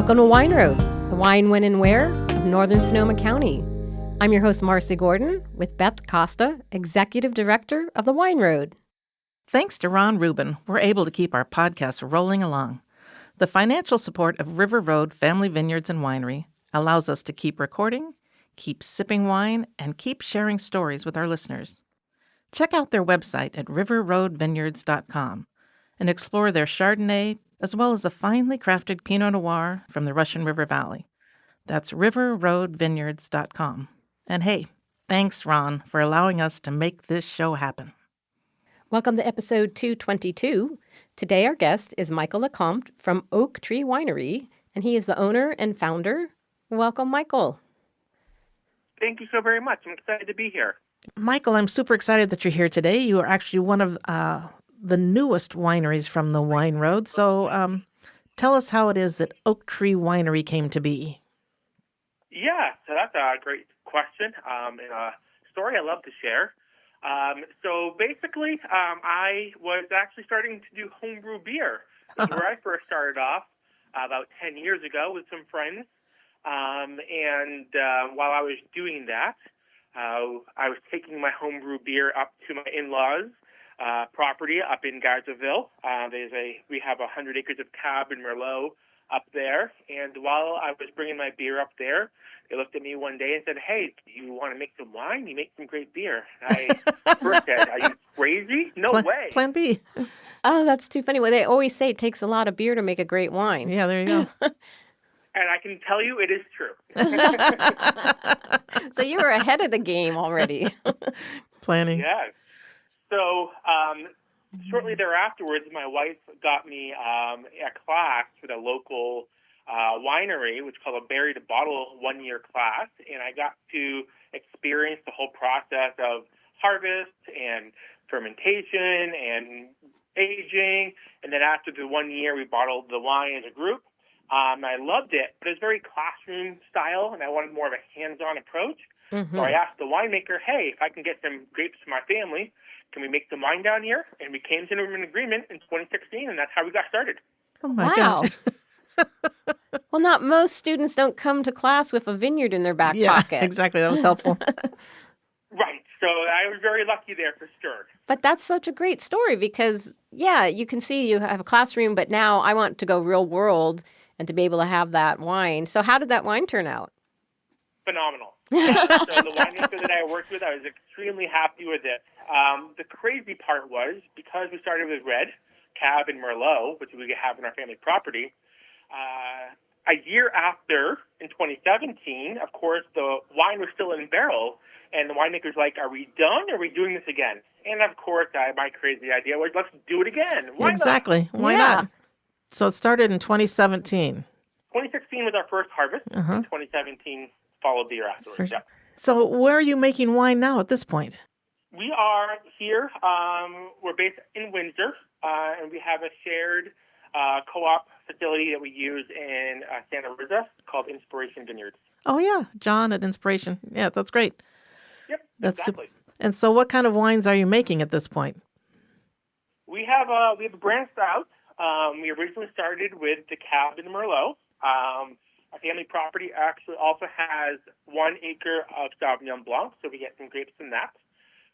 Welcome to Wine Road, the wine, when, and where of Northern Sonoma County. I'm your host, Marcy Gordon, with Beth Costa, Executive Director of the Wine Road. Thanks to Ron Rubin, we're able to keep our podcast rolling along. The financial support of River Road Family Vineyards and Winery allows us to keep recording, keep sipping wine, and keep sharing stories with our listeners. Check out their website at riverroadvineyards.com and explore their Chardonnay, as well as a finely crafted Pinot Noir from the Russian River Valley. That's riverroadvineyards.com. And hey, thanks, Ron, for allowing us to make this show happen. Welcome to episode 222. Today our guest is Michael LeComte from Oak Tree Winery, and he is the owner and founder. Welcome, Michael. Thank you so very much. I'm excited to be here. Michael, I'm super excited that you're here today. You are actually one of the newest wineries from the Wine Road. So tell us how it is that Oak Tree Winery came to be. Yeah, so that's a great question and a story I love to share. So basically, I was actually starting to do homebrew beer. That's where I first started off about 10 years ago with some friends. And while I was doing that, I was taking my homebrew beer up to my in-laws' property up in Gardnerville. We have 100 acres of Cab and Merlot up there. And while I was bringing my beer up there, they looked at me one day and said, "Hey, do you want to make some wine? You make some great beer." I first said, "Are you crazy? No way." Plan B. Oh, that's too funny. Well, they always say it takes a lot of beer to make a great wine. Yeah, there you go. And I can tell you it is true. So you were ahead of the game already. Planning. Yes. So shortly thereafterwards, my wife got me a class with a local winery, which is called a Berry to Bottle 1-year class. And I got to experience the whole process of harvest and fermentation and aging. And then after the 1 year, we bottled the wine as a group. I loved it, but it was very classroom style, and I wanted more of a hands-on approach. Mm-hmm. So I asked the winemaker, "Hey, if I can get some grapes for my family, can we make some wine down here?" And we came to an agreement in 2016, and that's how we got started. Oh, my gosh. gosh. Well, not most students don't come to class with a vineyard in their back pocket. Exactly. That was helpful. Right. So I was very lucky there for sure. But that's such a great story because, yeah, you can see you have a classroom, but now I want to go real world and to be able to have that wine. So how did that wine turn out? Phenomenal. So the winemaker that I worked with, I was extremely happy with it. The crazy part was, because we started with red, Cab, and Merlot, which we have in our family property, a year after, in 2017, of course, the wine was still in barrel, and the winemaker's like, "Are we done? Or are we doing this again?" And of course, my crazy idea was, let's do it again. Why exactly. not? Why not? So it started in 2017. 2016 was our first harvest, and 2017 followed the year afterwards. Yeah. So where are you making wine now at this point? We are here. We're based in Windsor, and we have a shared co-op facility that we use in Santa Rosa called Inspiration Vineyards. Oh, yeah. John at Inspiration. Yeah, that's great. Yep, that's exactly. And so what kind of wines are you making at this point? We have a branched out. We originally started with the Cab and the Merlot. Our family property actually also has 1 acre of Sauvignon Blanc, so we get some grapes from that.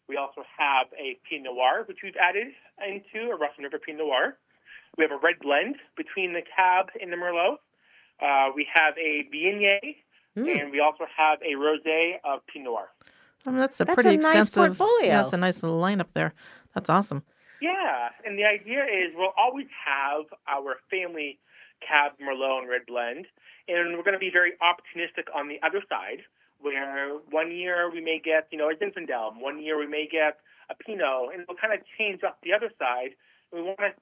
We also have a Pinot Noir, which we've added into, a Russian River Pinot Noir. We have a red blend between the Cab and the Merlot. We have a Viognier, and we also have a Rosé of Pinot Noir. I mean, that's a pretty extensive nice portfolio. Yeah, that's a nice little lineup there. That's awesome. Yeah, and the idea is we'll always have our family Cab, Merlot, and red blend, and we're going to be very opportunistic on the other side, where 1 year we may get, a Zinfandel, 1 year we may get a Pinot, and we'll kind of change up the other side. We want to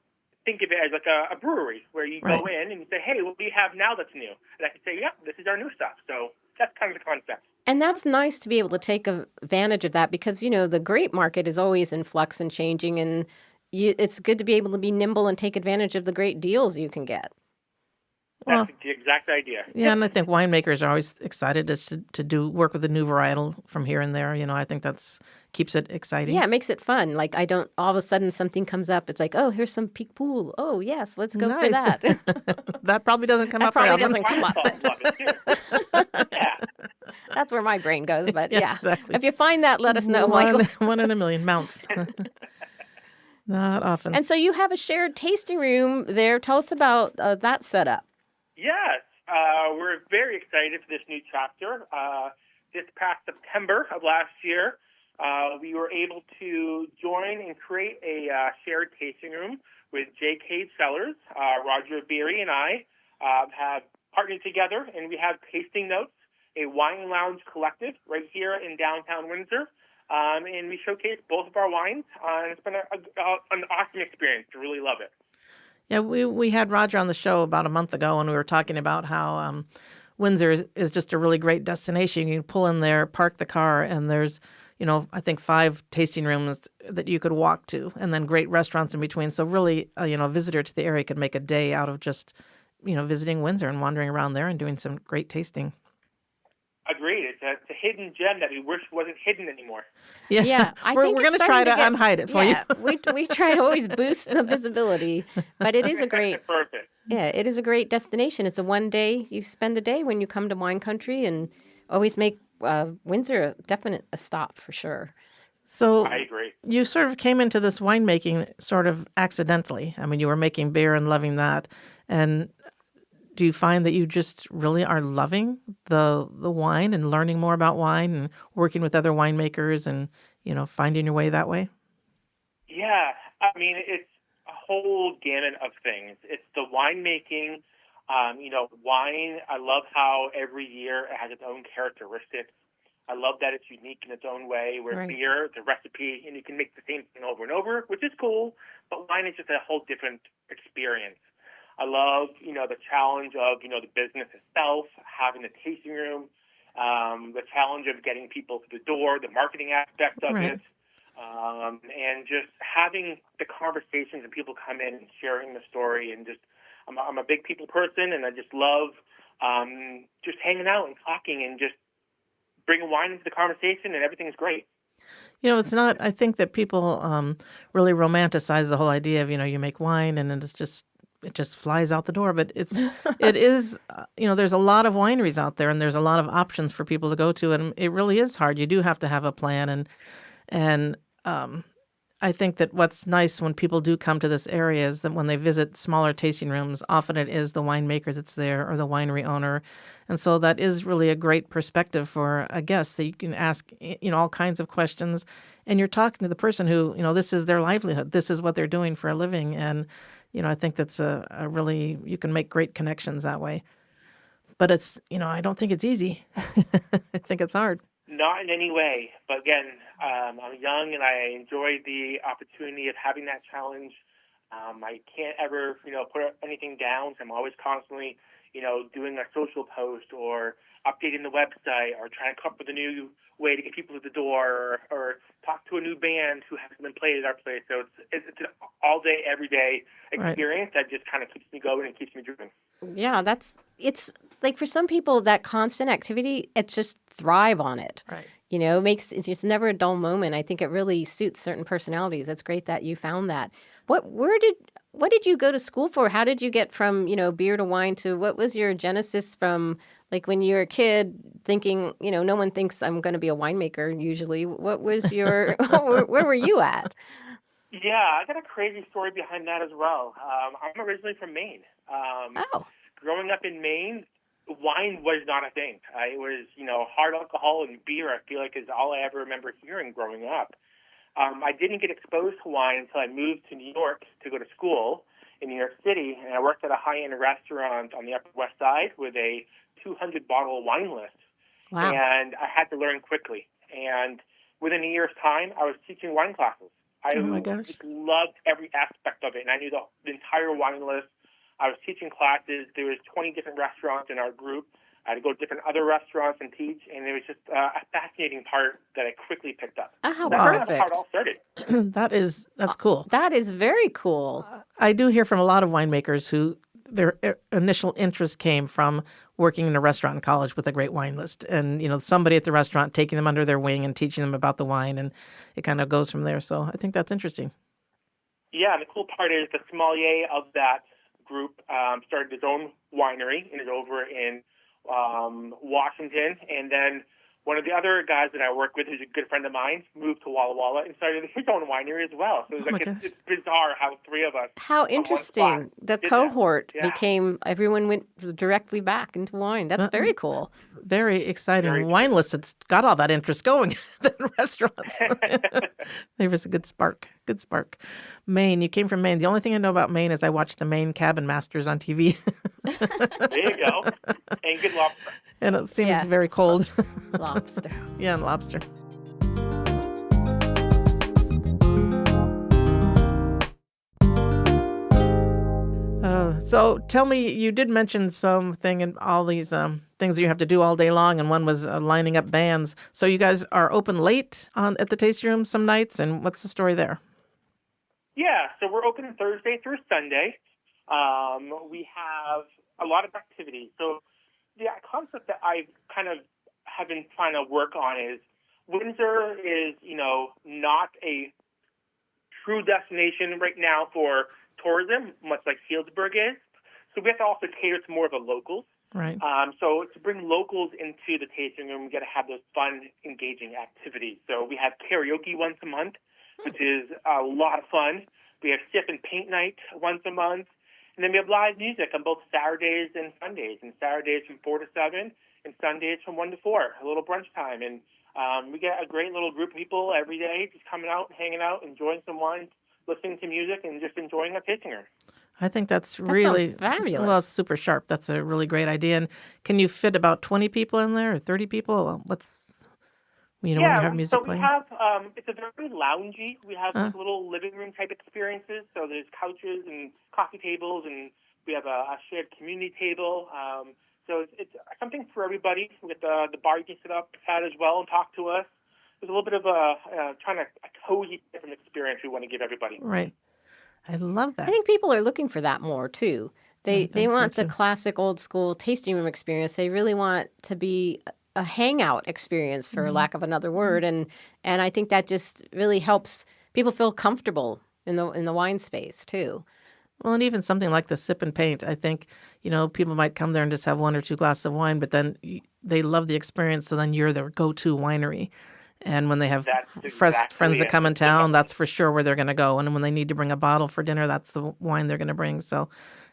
think of it as like a brewery, where you go in and you say, "Hey, what do you have now that's new?" And I can say, "Yeah, this is our new stuff." So that's kind of the concept. And that's nice to be able to take advantage of that because, the grape market is always in flux and changing, and it's good to be able to be nimble and take advantage of the great deals you can get. Well, That's the exact idea. yeah, and I think winemakers are always excited to do work with a new varietal from here and there. I think that's keeps it exciting. Yeah, it makes it fun. Like I don't all of a sudden something comes up. It's like, oh, here's some Peak Pool. Oh, yes, let's go for Nice. that. That probably doesn't come That up very probably often. doesn't come up. Wine love it too. Yeah. That's where my brain goes. But Yeah, yeah, exactly. if you find that, let us know, Michael. One in a million mounts. Not often. And so you have a shared tasting room there. Tell us about that setup. Yes, we're very excited for this new chapter. This past September of last year, we were able to join and create a shared tasting room with JK Cellars. Roger Beery and I have partnered together, and we have Tasting Notes, a wine lounge collective right here in downtown Windsor. And we showcase both of our wines, and it's been an awesome experience. I really love it. Yeah, we had Roger on the show about a month ago, and we were talking about how Windsor is just a really great destination. You can pull in there, park the car, and there's, I think 5 tasting rooms that you could walk to, and then great restaurants in between. So really, a visitor to the area could make a day out of just, visiting Windsor and wandering around there and doing some great tasting. Agreed. It's a hidden gem that we wish wasn't hidden anymore. Yeah, I we're think going it's to try starting to unhide it for you. Yeah, we try to always boost the visibility, but it is a great. Perfect. Yeah, it is a great destination. It's a one day, you spend a day when you come to wine country, and always make Windsor a stop for sure. So I agree. You sort of came into this winemaking sort of accidentally. I mean, you were making beer and loving that. And do you find that you just really are loving the wine and learning more about wine and working with other winemakers and, finding your way that way? Yeah, I mean, it's a whole gamut of things. It's the winemaking. Wine, I love how every year it has its own characteristics. I love that it's unique in its own way, where Right. beer, it's a recipe, and you can make the same thing over and over, which is cool, but wine is just a whole different experience. I love, the challenge of, the business itself, having the tasting room, the challenge of getting people to the door, the marketing aspect of Right. it, and just having the conversations and people come in and sharing the story. And just, I'm a big people person, and I just love just hanging out and talking and just bringing wine into the conversation, and everything's great. It's not, I think that people really romanticize the whole idea of, you make wine and then it just flies out the door. But it is, there's a lot of wineries out there and there's a lot of options for people to go to. And it really is hard. You do have to have a plan. And I think that what's nice when people do come to this area is that when they visit smaller tasting rooms, often it is the winemaker that's there or the winery owner. And so that is really a great perspective for a guest that you can ask, all kinds of questions. And you're talking to the person who, this is their livelihood. This is what they're doing for a living. And, I think that's a really, you can make great connections that way. But it's, I don't think it's easy. I think it's hard. Not in any way. But again, I'm young and I enjoy the opportunity of having that challenge. I can't ever, put anything down. I'm always constantly, doing a social post or updating the website or trying to come up with a new way to get people to the door or talk to a new band who hasn't been played at our place. So it's an all day, every day experience that just kind of keeps me going and keeps me driven. Yeah, it's like for some people that constant activity, it's just thrive on it. Right. It's never a dull moment. I think it really suits certain personalities. That's great that you found that. What did you go to school for? How did you get from, beer to wine to what was your genesis from like when you were a kid thinking, no one thinks I'm going to be a winemaker usually. What was your, where were you at? Yeah, I got a crazy story behind that as well. I'm originally from Maine. Oh. Growing up in Maine, wine was not a thing. It was, hard alcohol and beer, I feel like, is all I ever remember hearing growing up. I didn't get exposed to wine until I moved to New York to go to school in New York City, and I worked at a high-end restaurant on the Upper West Side with a 200-bottle wine list. Wow. And I had to learn quickly. And within a year's time, I was teaching wine classes. I just loved every aspect of it, and I knew the entire wine list. I was teaching classes. There was 20 different restaurants in our group. I had to go to different other restaurants and teach, and it was just a fascinating part that I quickly picked up. Oh, That's perfect. how it all started. That's cool. That is very cool. I do hear from a lot of winemakers who their initial interest came from working in a restaurant in college with a great wine list, and somebody at the restaurant taking them under their wing and teaching them about the wine, and it kind of goes from there. So I think that's interesting. Yeah, and the cool part is the sommelier of that group started his own winery and is over in Washington, and then one of the other guys that I work with, who's a good friend of mine, moved to Walla Walla and started his own winery as well. So it's bizarre how three of us. How interesting. The cohort became, everyone went directly back into wine. That's very cool. Very exciting. Wine lists, it's got all that interest going than restaurants. There was a good spark. Good spark. Maine, you came from Maine. The only thing I know about Maine is I watched the Maine Cabin Masters on TV. There you go. And good lobster. And it seems very cold. Lobster. Yeah, and lobster. So tell me, you did mention something in all these things that you have to do all day long, and one was lining up bands. So you guys are open late at the tasting room some nights, and what's the story there? Yeah, so we're open Thursday through Sunday. We have a lot of activities. So the concept that I kind of have been trying to work on is Windsor is, not a true destination right now for tourism, much like Healdsburg is. So we have to also cater to more of the locals. Right. So to bring locals into the tasting room, we got to have those fun, engaging activities. So we have karaoke once a month, which is a lot of fun. We have sip and paint night once a month. And then we have live music on both Saturdays and Sundays. And Saturdays from 4 to 7 and Sundays from 1 to 4, a little brunch time. And we get a great little group of people every day just coming out, hanging out, enjoying some wine, listening to music, and just enjoying a tasting room. I think that's really fabulous. Well, it's super sharp. That's a really great idea. And can you fit about 20 people in there or 30 people? When you have music playing? We have, it's a very loungy. We have little living room type experiences. So there's couches and coffee tables, and we have a shared community table. So it's something for everybody. With the bar, you can sit up at as well and talk to us. There's a little bit of a cozy different experience we want to give everybody. Right. I love that. I think people are looking for that more, too. They want the classic old school tasting room experience. They really want to be a hangout experience, for lack of another word. And I think that just really helps people feel comfortable in the wine space, too. Well, and even something like the sip and paint, I think, people might come there and just have 1 or 2 glasses of wine, but then they love the experience, so then you're their go-to winery. And when they have friends that come in town, that's for sure where they're going to go. And when they need to bring a bottle for dinner, that's the wine they're going to bring. So,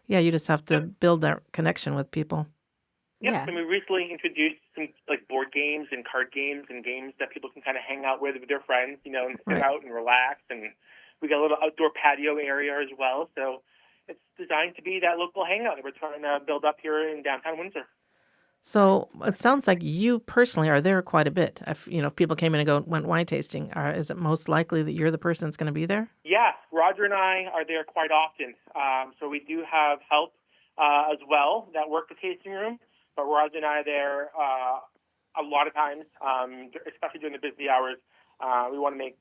yeah, you just have to build that connection with people. Yeah, and we recently introduced some board games and card games and games that people can kind of hang out with their friends, and sit out and relax. And we got a little outdoor patio area as well. So it's designed to be that local hangout that we're trying to build up here in downtown Windsor. So it sounds like you personally are there quite a bit. If people came in and went wine tasting, is it most likely that you're the person that's going to be there? Yeah, Roger and I are there quite often. So we do have help as well that work the tasting room, but Roger and I are there a lot of times, especially during the busy hours. We want to make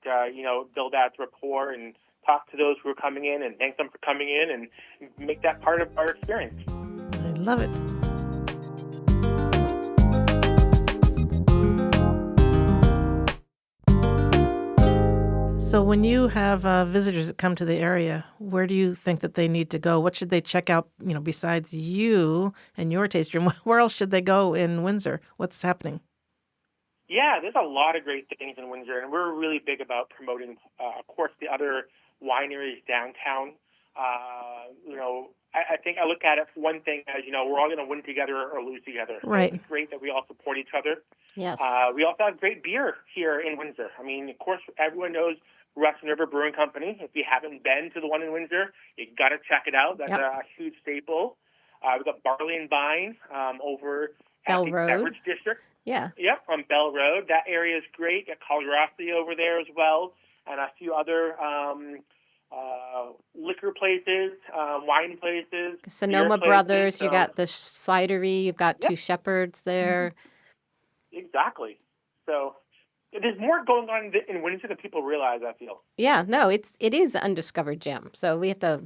build that rapport and talk to those who are coming in and thank them for coming in and make that part of our experience. I love it. So when you have visitors that come to the area, where do you think that they need to go? What should they check out, besides you and your tasting room? Where else should they go in Windsor? What's happening? Yeah, there's a lot of great things in Windsor, and we're really big about promoting, of course, the other wineries downtown. I think I look at it, one thing as, we're all going to win together or lose together. Right. So it's great that we all support each other. Yes. We also have great beer here in Windsor. I mean, of course, everyone knows Russian River Brewing Company. If you haven't been to the one in Windsor, you got to check it out. That's a huge staple. We've got Barley and Vine over at Bell the Road. Beverage District. Yeah. Yep, on Bell Road. That area is great. Got Colorado over there as well, and a few other liquor places, wine places. Sonoma Brothers. You got the cidery. You've got Two Shepherds there. Exactly. So there's more going on in Windsor than people realize, I feel. Yeah, no, it is an undiscovered gem. So we have to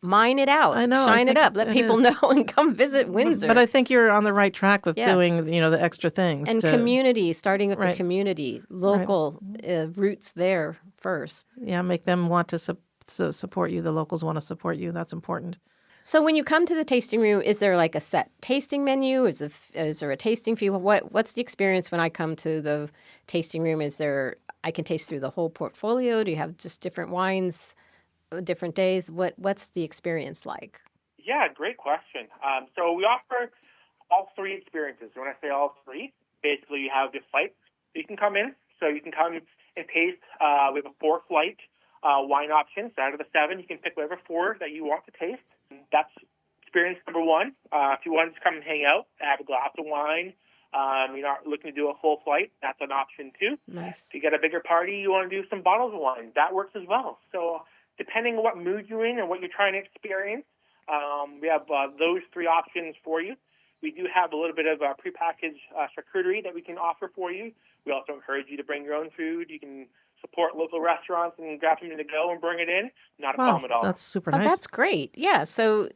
mine it out, I know. I shine it think up, let it people is. know and come visit But Windsor. I think you're on the right track with Yes. doing, the extra things. And community, starting with the Right. community, local roots there first. Yeah, make them want to support you. The locals want to support you. That's important. So when you come to the tasting room, is there like a set tasting menu? Is there a tasting fee? What's the experience when I come to the tasting room? I can taste through the whole portfolio? Do you have just different wines, different days? What's the experience like? Yeah, great question. So we offer all three experiences. When I say all three, basically you have the flights. You can come in, so you can come and taste. We have a 4-flight wine option. So out of the 7, you can pick whatever 4 that you want to taste. That's experience number 1. If you want to just come and hang out, have a glass of wine, you're not looking to do a full flight, that's an option too. Nice. If you get a bigger party, you want to do some bottles of wine, that works as well. So depending on what mood you're in and what you're trying to experience, we have those 3 options for you. We do have a little bit of prepackaged charcuterie that we can offer for you. We also encourage you to bring your own food. You can support local restaurants and grab something to go and bring it in. Not a problem at all. That's super Oh, nice. that's great. Yeah, so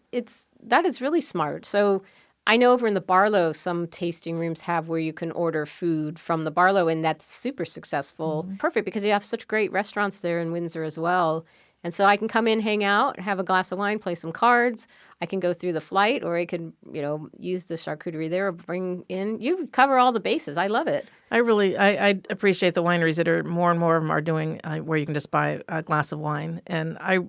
that is really smart. So I know over in the Barlow, some tasting rooms have where you can order food from the Barlow, and that's super successful. Perfect, because you have such great restaurants there in Windsor as well. And so I can come in, hang out, have a glass of wine, play some cards. I can go through the flight, or I could, use the charcuterie there or bring in. You cover all the bases. I love it. I appreciate the wineries that are more and more of them are doing where you can just buy a glass of wine. And I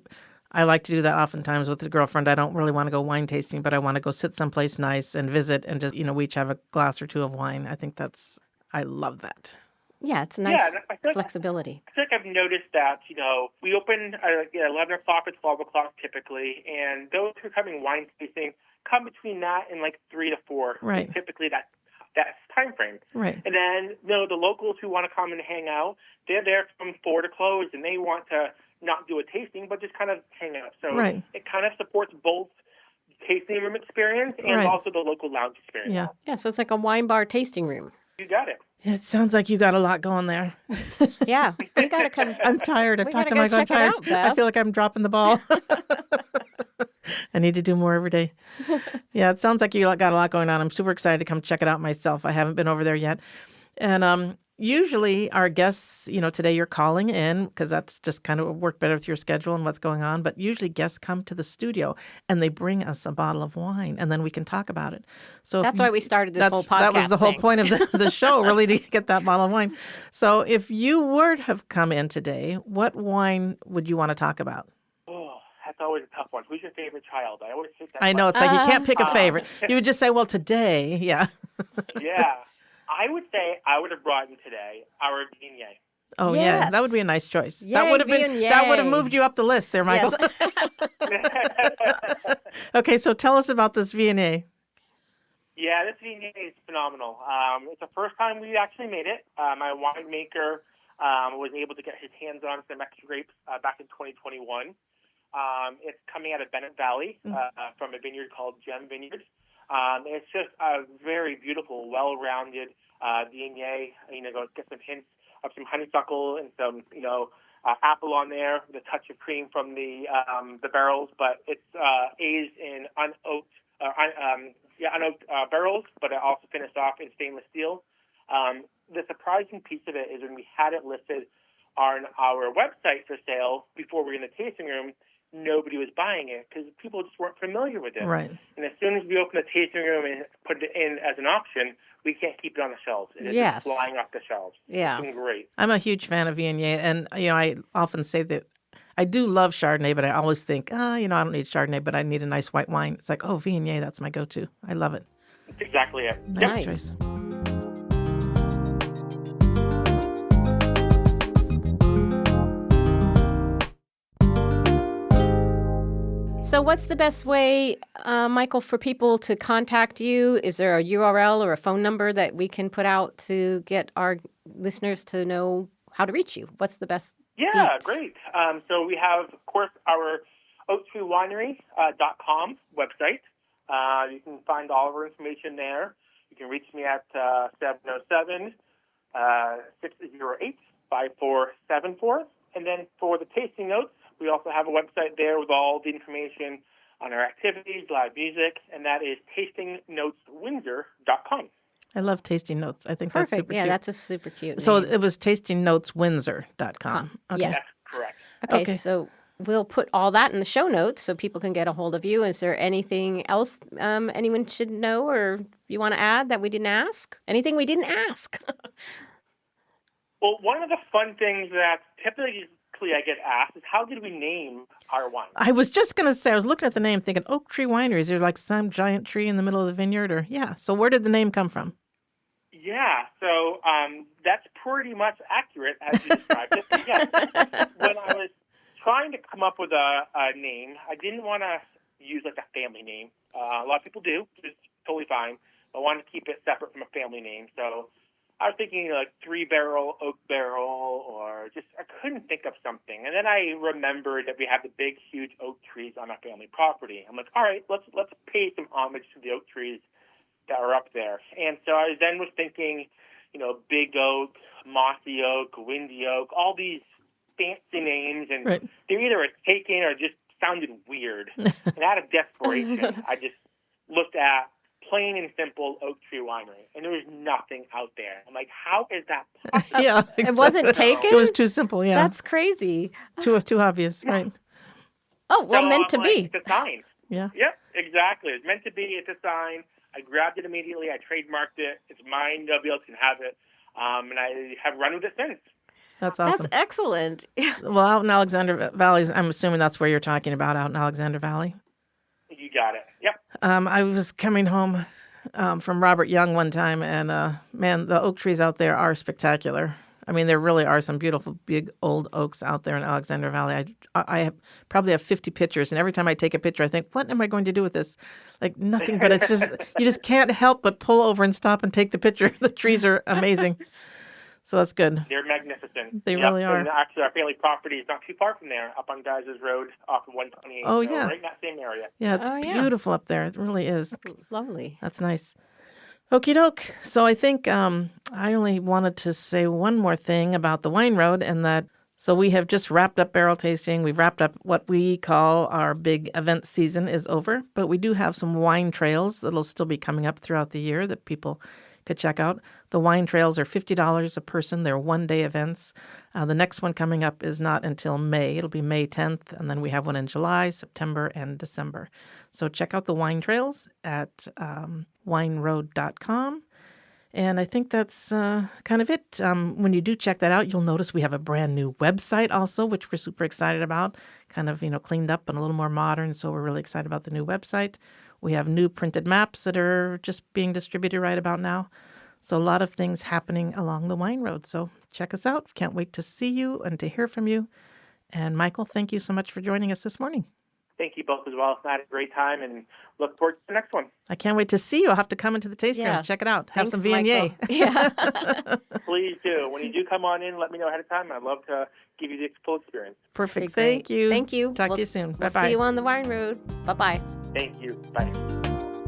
like to do that oftentimes with a girlfriend. I don't really want to go wine tasting, but I want to go sit someplace nice and visit and just, we each have a glass or 2 of wine. I love that. Yeah, it's nice I flexibility. I think I've noticed that, we open at 11 o'clock or 12 o'clock typically, and those who are coming wine tasting come between that and like 3 to 4. Right. Typically that time frame. Right. And then, the locals who want to come and hang out, they're there from 4 to close, and they want to not do a tasting, but just kind of hang out. So it kind of supports both tasting room experience and also the local lounge experience. Yeah. Yeah, so it's like a wine bar tasting room. You got it. It sounds like you got a lot going there. Yeah, we got to come. I'm tired. I've talked to Michael. I'm tired. I feel like I'm dropping the ball. I need to do more every day. Yeah, it sounds like you got a lot going on. I'm super excited to come check it out myself. I haven't been over there yet. And usually our guests, today you're calling in because that's just kind of work better with your schedule and what's going on. But usually guests come to the studio and they bring us a bottle of wine and then we can talk about it. So that's why we started this whole podcast. That was the whole thing. point of the show, really, to get that bottle of wine. So if you were to have come in today, what wine would you want to talk about? Oh, that's always a tough one. Who's your favorite child? I always think that. I know. It's like you can't pick a favorite. You would just say, well, today, yeah. Yeah. I would say I would have brought in today our Viognier. Oh, yes. Yeah, that would be a nice choice. Yay, that would have moved you up the list there, Michael. Yes. Okay, so tell us about this Viognier. Yeah, this Viognier is phenomenal. It's the first time we actually made it. My winemaker was able to get his hands on some extra grapes back in 2021. It's coming out of Bennett Valley from a vineyard called Gem Vineyards. It's just a very beautiful, well-rounded Viognier. Get some hints of some honeysuckle and some, apple on there, with a touch of cream from the barrels. But it's aged in unoaked barrels, but it also finished off in stainless steel. The surprising piece of it is when we had it listed on our website for sale before we were in the tasting room, nobody was buying it because people just weren't familiar with it. Right. And as soon as we opened the tasting room and put it in as an option, we can't keep it on the shelves. It's just flying off the shelves. Yeah. It's been great. I'm a huge fan of Viognier, and I often say that I do love Chardonnay, but I always think, I don't need Chardonnay, but I need a nice white wine. It's like, Viognier, that's my go-to. I love it. That's exactly it. Nice Nice. choice. So what's the best way, Michael, for people to contact you? Is there a URL or a phone number that we can put out to get our listeners to know how to reach you? What's the best? Yeah, deets? great. So we have, of course, our oaktreewinery.com website. You can find all of our information there. You can reach me at 707-608-5474. And then for the tasting notes, We also have a website there with all the information on our activities, live music, and that is tastingnoteswindsor.com. I love Tasting Notes. I think that's Perfect. super Yeah, cute. that's a super cute So name. it was tastingnoteswindsor.com. Okay. Yeah. That's correct. Okay, so we'll put all that in the show notes so people can get a hold of you. Is there anything else anyone should know or you want to add that we didn't ask? Anything we didn't ask? Well, one of the fun things that typically I get asked is how did we name our wine? I was just going to say, I was looking at the name thinking Oak Tree Winery. Is there like some giant tree in the middle of the vineyard? Or so where did the name come from? Yeah, so that's pretty much accurate as you described it. But yes, when I was trying to come up with a name, I didn't want to use like a family name. A lot of people do, which is totally fine. But I wanted to keep it separate from a family name. So I was thinking like 3-barrel, oak barrel, or just I couldn't think of something. And then I remembered that we have the big, huge oak trees on our family property. I'm like, all right, let's pay some homage to the oak trees that are up there. And so I then was thinking, big oak, mossy oak, windy oak, all these fancy names, and they're either taken or just sounded weird. And out of desperation, I just looked at plain and simple Oak Tree Winery, and there was nothing out there. I'm like, how is that possible? Yeah, exactly. It wasn't taken? It was too simple, yeah. That's crazy. Too obvious, right? Oh, well, So meant to I'm be. like, it's a sign. Yeah. Yep, exactly. It's meant to be. It's a sign. I grabbed it immediately. I trademarked it. It's mine. Nobody else can have it. And I have run with it since. That's awesome. That's excellent. Well, out in Alexander Valley, I'm assuming that's where you're talking about, out in Alexander Valley. You got it. Yep. I was coming home from Robert Young one time, and man, the oak trees out there are spectacular. I mean, there really are some beautiful, big, old oaks out there in Alexander Valley. I probably have 50 pictures, and every time I take a picture, I think, what am I going to do with this? Like nothing, but it's just, you just can't help but pull over and stop and take the picture. The trees are amazing. So that's good. They're magnificent. They really are. And actually, our family property is not too far from there, up on Geysers Road off of 128. Oh, so yeah. right in that same area. Yeah, it's beautiful up there. It really is. Lovely. That's nice. Okie doke. So I think I only wanted to say one more thing about the Wine Road, and that so we have just wrapped up barrel tasting. We've wrapped up what we call our big event season is over, but we do have some wine trails that'll still be coming up throughout the year that people could check out. The wine trails are $50 a person. They're one-day events. The next one coming up is not until May. It'll be May 10th, and then we have one in July, September, and December. So check out the wine trails at wineroad.com. And I think that's kind of it. When you do check that out, you'll notice we have a brand new website also, which we're super excited about. Kind of, cleaned up and a little more modern. So we're really excited about the new website. We have new printed maps that are just being distributed right about now. So a lot of things happening along the Wine Road. So check us out. Can't wait to see you and to hear from you. And Michael, thank you so much for joining us this morning. Thank you both as well. I had a great time and look forward to the next one. I can't wait to see you. I'll have to come into the taste room. Check it out. Have some Viognier. Yeah. Please do. When you do come on in, let me know ahead of time. I'd love to give you the full experience. Perfect. Okay, Thank you. Thank you. Talk to you soon. We'll Bye-bye. see you on the Wine Road. Bye-bye. Thank you. Bye.